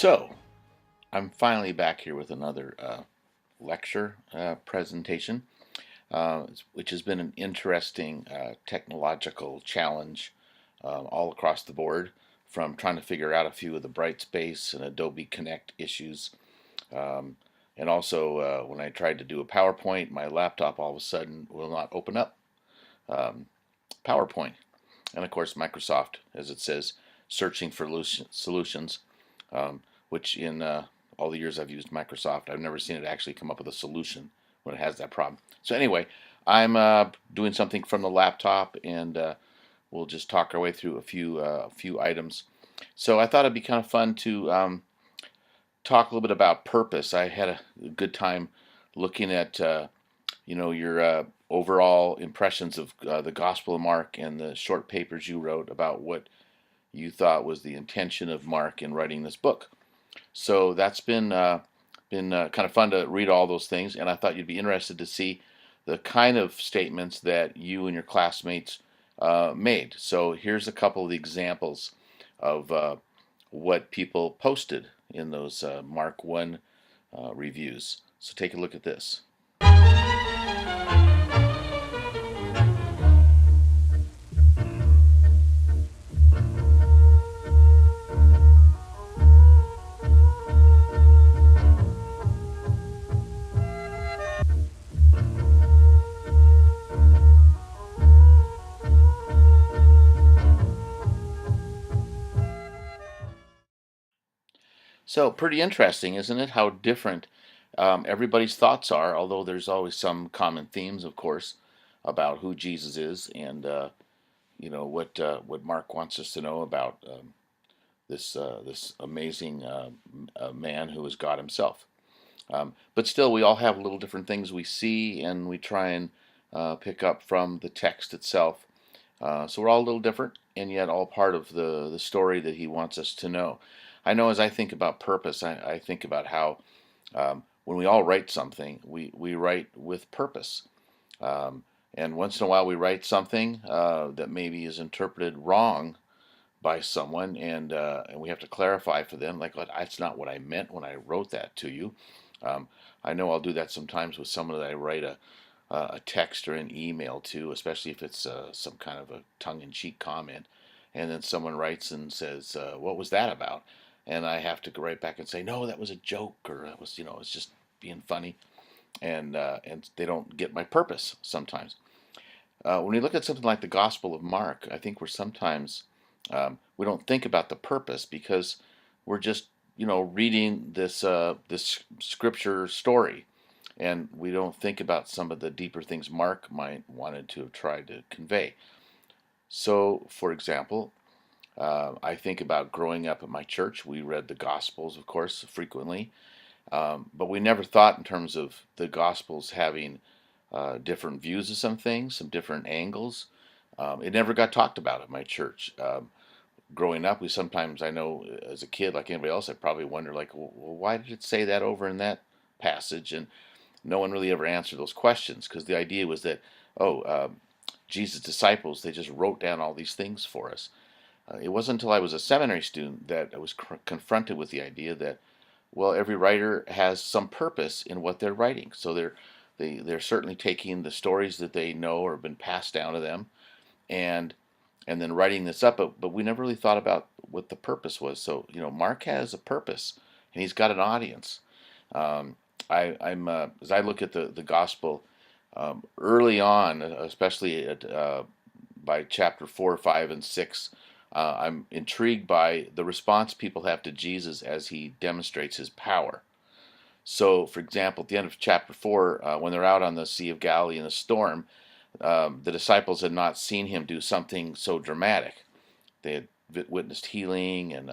So, I'm finally back here with another lecture presentation, which has been an interesting technological challenge all across the board, from trying to figure out a few of the Brightspace and Adobe Connect issues. Um, and also, when I tried to do a PowerPoint, my laptop all of a sudden will not open up um, PowerPoint. And of course, Microsoft, as it says, searching for solutions, um, which in all the years I've used Microsoft, I've never seen it actually come up with a solution when it has that problem. So anyway, I'm doing something from the laptop, and we'll just talk our way through a few items. So I thought it'd be kind of fun to talk a little bit about purpose. I had a good time looking at your overall impressions of the Gospel of Mark and the short papers you wrote about what you thought was the intention of Mark in writing this book. So that's been kind of fun to read all those things, and I thought you'd be interested to see the kind of statements that you and your classmates made. So here's a couple of the examples of what people posted in those Mark 1 reviews. So take a look at this. So pretty interesting, isn't it? How different everybody's thoughts are. Although there's always some common themes, of course, about who Jesus is and what Mark wants us to know about this amazing man who is God Himself. But still, we all have little different things we see, and we try and pick up from the text itself. So we're all a little different, and yet all part of the story that He wants us to know. I know as I think about purpose, I think about how when we all write something, we write with purpose. And once in a while, we write something that maybe is interpreted wrong by someone, and we have to clarify for them, like, that's not what I meant when I wrote that to you. Um, I know I'll do that sometimes with someone that I write a text or an email to, especially if it's some kind of a tongue-in-cheek comment, and then someone writes and says, "What was that about?" And I have to go right back and say, "No, that was a joke," or "That was, it's just being funny," and they don't get my purpose sometimes. When we look at something like the Gospel of Mark, I think we're sometimes we don't think about the purpose because we're just reading this scripture story, and we don't think about some of the deeper things Mark might wanted to have tried to convey. So, for example, I think about growing up at my church. We read the Gospels, of course, frequently, but we never thought in terms of the Gospels having different views of some things, some different angles. It never got talked about at my church. Growing up, we sometimes, I know as a kid, like anybody else, I probably wonder, like, well, why did it say that over in that passage? And no one really ever answered those questions because the idea was that, oh, Jesus' disciples, they just wrote down all these things for us. It wasn't until I was a seminary student that I was confronted with the idea that, well, every writer has some purpose in what they're writing. So they're certainly taking the stories that they know or have been passed down to them, and and then writing this up. But we never really thought about what the purpose was. So Mark has a purpose, and he's got an audience. Um, I'm as I look at the gospel early on, especially by chapter 4, 5, and 6. I'm intrigued by the response people have to Jesus as he demonstrates his power. So, for example, at the end of chapter 4, when they're out on the Sea of Galilee in a storm, the disciples had not seen him do something so dramatic. They had witnessed healing and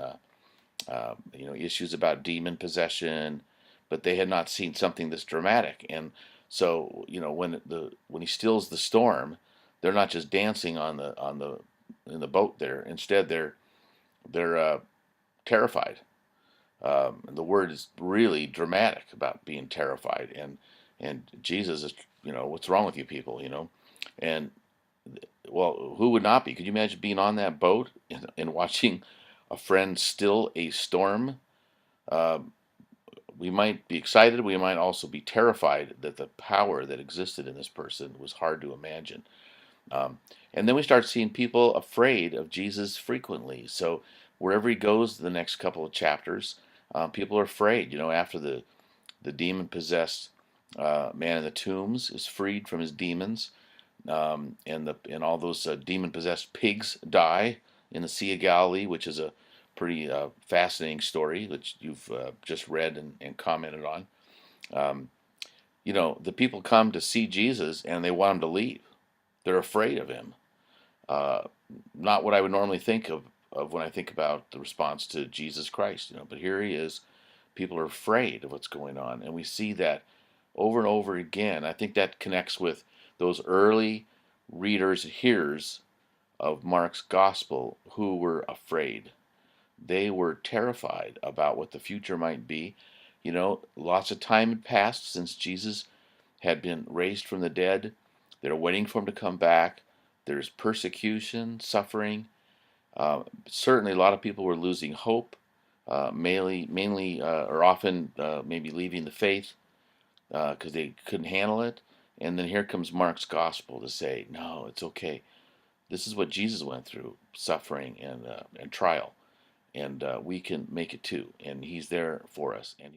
issues about demon possession, but they had not seen something this dramatic. And so when he stills the storm, they're not just dancing on the in the boat there. Instead, they're terrified. The word is really dramatic about being terrified, and Jesus is, what's wrong with you people, and well, who would not be? Could you imagine being on that boat and watching a friend still a storm? Um, we might be excited. We might also be terrified that the power that existed in this person was hard to imagine. Um, and then we start seeing people afraid of Jesus frequently. So wherever he goes, the next couple of chapters, people are afraid. After the demon possessed man in the tombs is freed from his demons, and all those demon possessed pigs die in the Sea of Galilee, which is a pretty fascinating story which you've just read and commented on. Um, the people come to see Jesus and they want him to leave. They're afraid of him. Uh, Not what I would normally think of when I think about the response to Jesus Christ. But here he is. People are afraid of what's going on, and we see that over and over again. I think that connects with those early readers, hearers of Mark's gospel who were afraid. They were terrified about what the future might be. Lots of time had passed since Jesus had been raised from the dead. They're waiting for him to come back. There's persecution, suffering. Certainly, a lot of people were losing hope, mainly or often maybe leaving the faith because they couldn't handle it. And then here comes Mark's gospel to say, no, it's okay. This is what Jesus went through, suffering and trial, and we can make it too. And He's there for us. And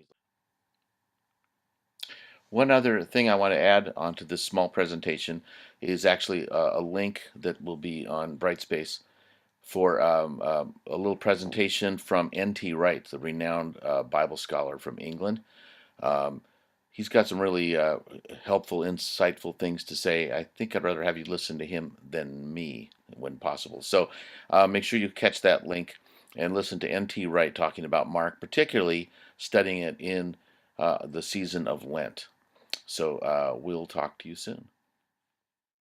one other thing I want to add onto this small presentation is actually a link that will be on Brightspace for a little presentation from N.T. Wright, the renowned Bible scholar from England. Um, he's got some really helpful, insightful things to say. I think I'd rather have you listen to him than me when possible. So make sure you catch that link and listen to N.T. Wright talking about Mark, particularly studying it in the season of Lent. So we'll talk to you soon.